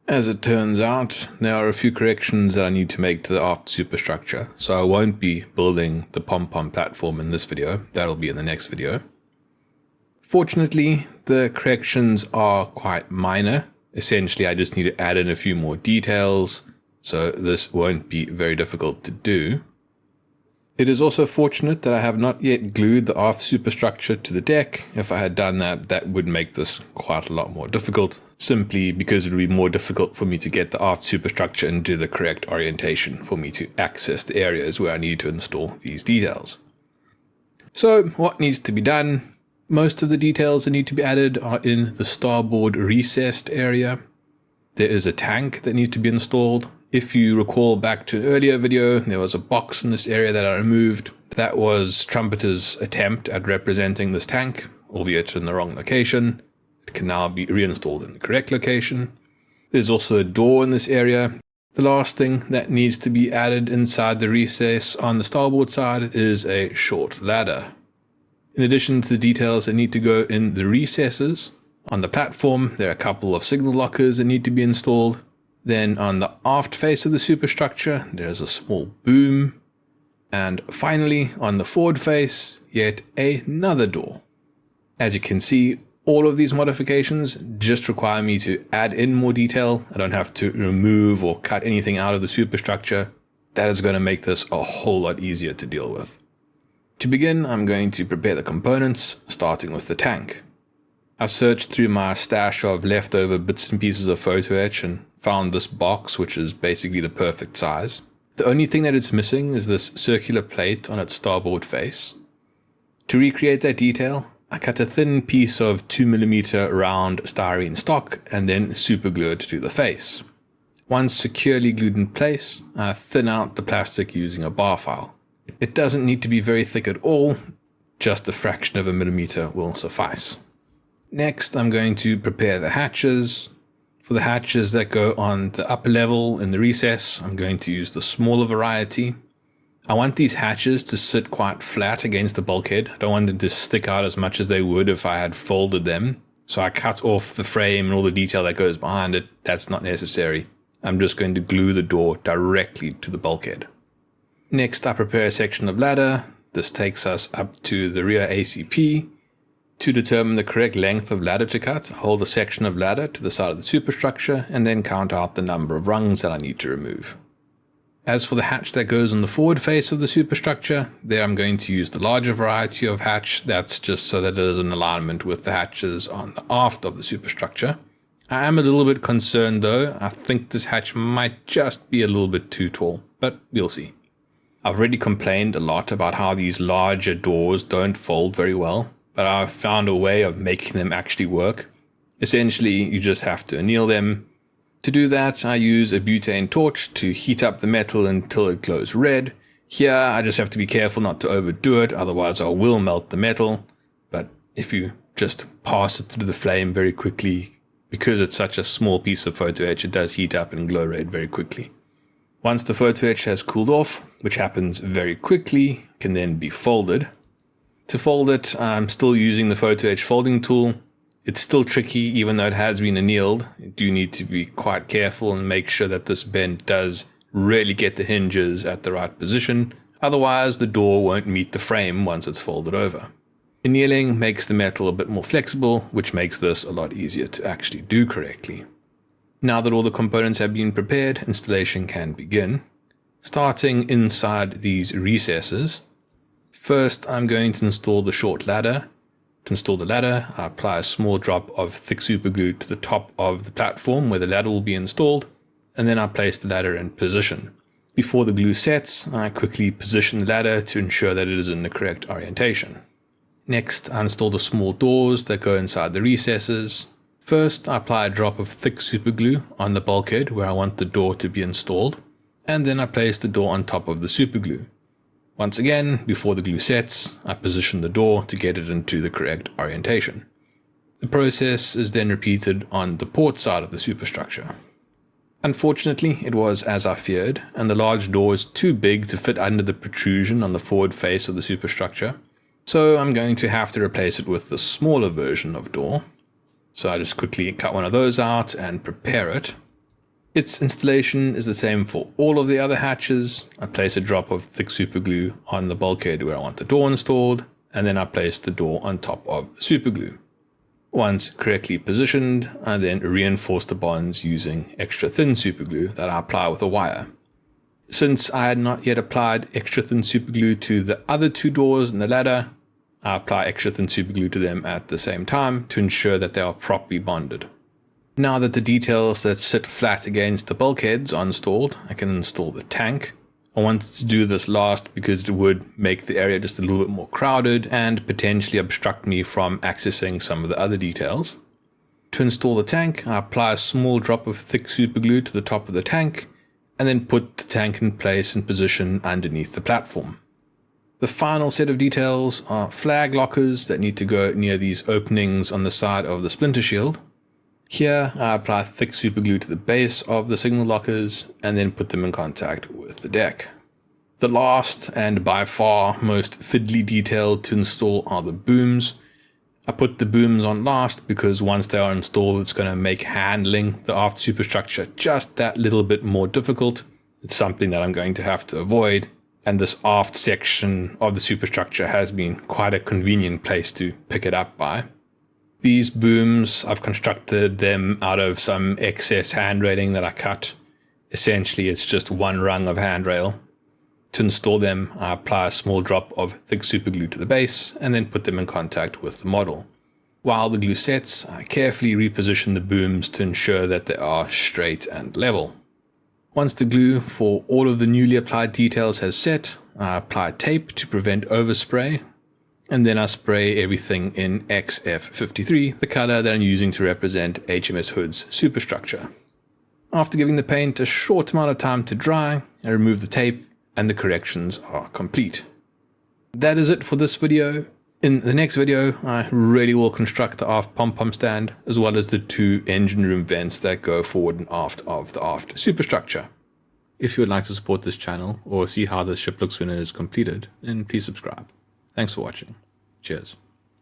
As it turns out, there are a few corrections that I need to make to the Aft Superstructure, so I won't be building the pom-pom platform in this video. That'll be in the next video. Fortunately, the corrections are quite minor. Essentially, I just need to add in a few more details, so this won't be very difficult to do. It is also fortunate that I have not yet glued the Aft Superstructure to the deck. If I had done that, that would make this quite a lot more difficult, simply because it would be more difficult for me to get the Aft Superstructure into the correct orientation for me to access the areas where I need to install these details. So what needs to be done? Most of the details that need to be added are in the starboard recessed area. There is a tank that needs to be installed. If you recall back to an earlier video, there was a box in this area that I removed. That was Trumpeter's attempt at representing this tank, albeit in the wrong location. It can now be reinstalled in the correct location. There's also a door in this area. The last thing that needs to be added inside the recess on the starboard side is a short ladder. In addition to the details that need to go in the recesses, on the platform there are a couple of signal lockers that need to be installed. Then on the aft face of the superstructure, there's a small boom. And finally, on the forward face, yet another door. As you can see, all of these modifications just require me to add in more detail. I don't have to remove or cut anything out of the superstructure. That is going to make this a whole lot easier to deal with. To begin, I'm going to prepare the components, starting with the tank. I searched through my stash of leftover bits and pieces of photo etch and found this box, which is basically the perfect size. The only thing that it's missing is this circular plate on its starboard face. To recreate that detail, I cut a thin piece of 2mm round styrene stock and then superglue it to the face. Once securely glued in place, I thin out the plastic using a bar file. It doesn't need to be very thick at all, just a fraction of a millimeter will suffice. Next, I'm going to prepare the hatches. For the hatches that go on the upper level in the recess, I'm going to use the smaller variety. I want these hatches to sit quite flat against the bulkhead. I don't want them to stick out as much as they would if I had folded them. So I cut off the frame and all the detail that goes behind it. That's not necessary. I'm just going to glue the door directly to the bulkhead. Next, I prepare a section of ladder. This takes us up to the rear ACP. To determine the correct length of ladder to cut, I hold a section of ladder to the side of the superstructure and then count out the number of rungs that I need to remove. As for the hatch that goes on the forward face of the superstructure, there I'm going to use the larger variety of hatch. That's just so that it is in alignment with the hatches on the aft of the superstructure. I am a little bit concerned though. I think this hatch might just be a little bit too tall, but we'll see. I've already complained a lot about how these larger doors don't fold very well, but I've found a way of making them actually work. Essentially, you just have to anneal them. To do that, I use a butane torch to heat up the metal until it glows red. Here, I just have to be careful not to overdo it, otherwise I will melt the metal. But if you just pass it through the flame very quickly, because it's such a small piece of photo etch, it does heat up and glow red very quickly. Once the photo etch has cooled off, which happens very quickly, it can then be folded. To fold it, I'm still using the photo etch folding tool. It's still tricky even though it has been annealed. You do need to be quite careful and make sure that this bend does really get the hinges at the right position. Otherwise, the door won't meet the frame once it's folded over. Annealing makes the metal a bit more flexible, which makes this a lot easier to actually do correctly. Now that all the components have been prepared, installation can begin. Starting inside these recesses, first, I'm going to install the short ladder. To install the ladder, I apply a small drop of thick super glue to the top of the platform where the ladder will be installed, and then I place the ladder in position. Before the glue sets, I quickly position the ladder to ensure that it is in the correct orientation. Next, I install the small doors that go inside the recesses. First, I apply a drop of thick super glue on the bulkhead where I want the door to be installed, and then I place the door on top of the super glue. Once again, before the glue sets, I position the door to get it into the correct orientation. The process is then repeated on the port side of the superstructure. Unfortunately, it was as I feared, and the large door is too big to fit under the protrusion on the forward face of the superstructure, so I'm going to have to replace it with the smaller version of door. So I just quickly cut one of those out and prepare it. Its installation is the same for all of the other hatches. I place a drop of thick super glue on the bulkhead where I want the door installed, and then I place the door on top of the super glue. Once correctly positioned, I then reinforce the bonds using extra thin super glue that I apply with a wire. Since I had not yet applied extra thin super glue to the other two doors in the ladder, I apply extra thin super glue to them at the same time to ensure that they are properly bonded. Now that the details that sit flat against the bulkheads are installed, I can install the tank. I wanted to do this last because it would make the area just a little bit more crowded and potentially obstruct me from accessing some of the other details. To install the tank, I apply a small drop of thick super glue to the top of the tank, and then put the tank in place and position underneath the platform. The final set of details are flag lockers that need to go near these openings on the side of the splinter shield. Here I apply thick super glue to the base of the signal lockers and then put them in contact with the deck. The last and by far most fiddly detail to install are the booms. I put the booms on last because once they are installed, it's going to make handling the aft superstructure just that little bit more difficult. It's something that I'm going to have to avoid, and this aft section of the superstructure has been quite a convenient place to pick it up by. These booms, I've constructed them out of some excess handrailing that I cut. Essentially, it's just one rung of handrail. To install them, I apply a small drop of thick super glue to the base and then put them in contact with the model. While the glue sets, I carefully reposition the booms to ensure that they are straight and level. Once the glue for all of the newly applied details has set, I apply tape to prevent overspray, and then I spray everything in XF53, the color that I'm using to represent HMS Hood's superstructure. After giving the paint a short amount of time to dry, I remove the tape, and the corrections are complete. That is it for this video. In the next video, I really will construct the aft pom-pom stand, as well as the two engine room vents that go forward and aft of the aft superstructure. If you would like to support this channel, or see how the ship looks when it is completed, then please subscribe. Thanks for watching. Cheers.